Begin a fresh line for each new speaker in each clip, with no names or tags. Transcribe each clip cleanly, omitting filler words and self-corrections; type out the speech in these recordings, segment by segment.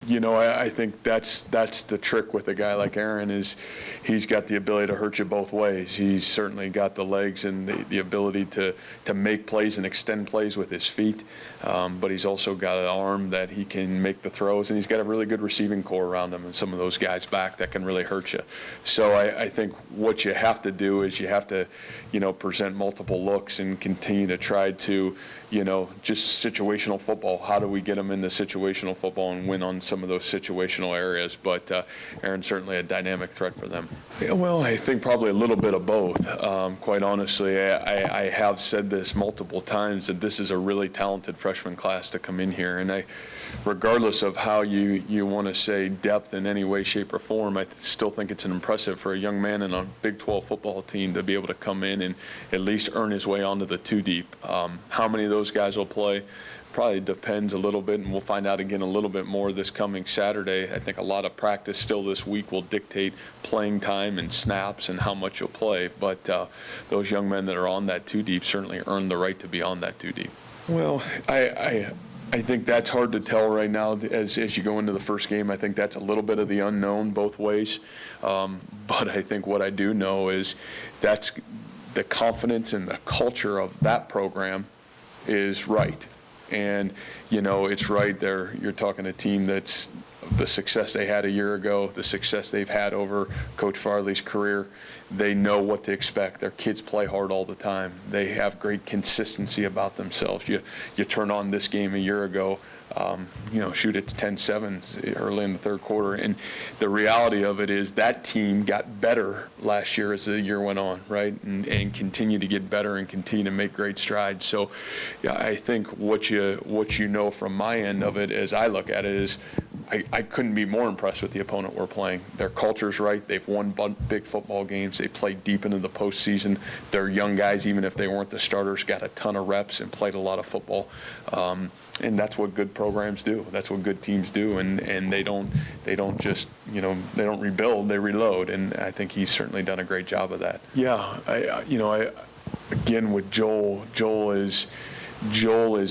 I think that's the trick with a guy like Aaron is he's got the ability to hurt you both ways. He's certainly got the legs and the ability to make plays and extend plays with his feet, but he's also got an arm that he can make the throws, and he's got a really good receiving core around him and some of those guys back that can really hurt you. So I think what you have to do is you have to, present multiple looks and continue to try to, just situational football. How do we get them into situational football and win on some of those situational areas? But Aaron's certainly a dynamic threat for them. Yeah, well, I think probably a little bit of both. Quite honestly, I have said this multiple times that this is a really talented freshman class to come in here, and regardless of how you want to say depth in any way, shape, or form, I still think it's impressive for a young man in a Big 12 football team to be able to come in and at least earn his way onto the two deep. How many of those guys will play probably depends a little bit, and we'll find out again a little bit more this coming Saturday. I think a lot of practice still this week will dictate playing time and snaps and how much you'll play, but those young men that are on that two deep certainly earn the right to be on that two deep. Well, I think that's hard to tell right now as you go into the first game. I think that's a little bit of the unknown both ways. But I think what I do know is that's the confidence and the culture of that program is right. And, it's right there. You're talking a team that's the success they had a year ago, the success they've had over Coach Farley's career. They know what to expect. Their kids play hard all the time. They have great consistency about themselves. You turn on this game a year ago, shoot it's 10-7 early in the third quarter. And the reality of it is that team got better last year as the year went on, right? And continue to get better and continue to make great strides. So yeah, I think what you know from my end of it as I look at it is I couldn't be more impressed with the opponent we're playing. Their culture's right. They've won big football games. They played deep into the postseason. Their young guys, even if they weren't the starters, got a ton of reps and played a lot of football. And that's what good programs do. That's what good teams do. And they don't just, they don't rebuild, they reload. And I think he's certainly done a great job of that. Yeah, again with Joel is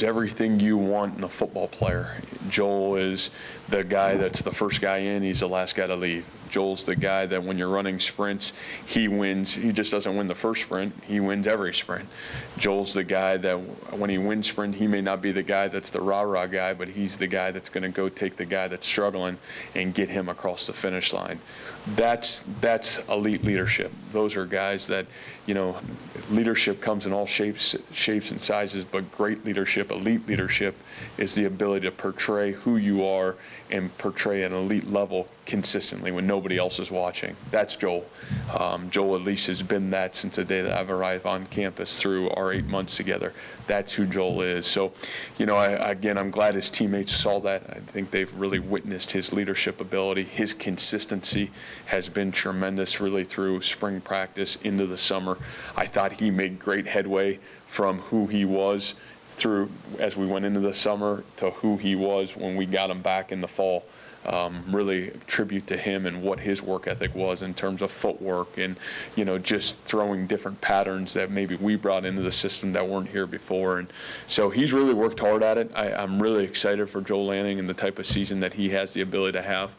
everything you want in a football player. Joel is the guy that's the first guy in, he's the last guy to leave. Joel's the guy that when you're running sprints, he wins. He just doesn't win the first sprint, he wins every sprint. Joel's the guy that when he wins sprint, he may not be the guy that's the rah-rah guy, but he's the guy that's going to go take the guy that's struggling and get him across the finish line. That's elite leadership. Those are guys that, leadership comes in all shapes and sizes, but great leadership, elite leadership, is the ability to portray who you are and portray an elite level consistently when nobody else is watching. That's Joel. Joel at least has been that since the day that I've arrived on campus through our 8 months together. That's who Joel is. So, I'm glad his teammates saw that. I think they've really witnessed his leadership ability. His consistency has been tremendous really through spring practice into the summer. I thought he made great headway from who he was through as we went into the summer to who he was when we got him back in the fall. Really tribute to him and what his work ethic was in terms of footwork and, just throwing different patterns that maybe we brought into the system that weren't here before. And so he's really worked hard at it. I'm really excited for Joel Lanning and the type of season that he has the ability to have.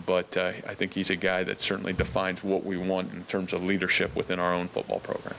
But I think he's a guy that certainly defines what we want in terms of leadership within our own football program.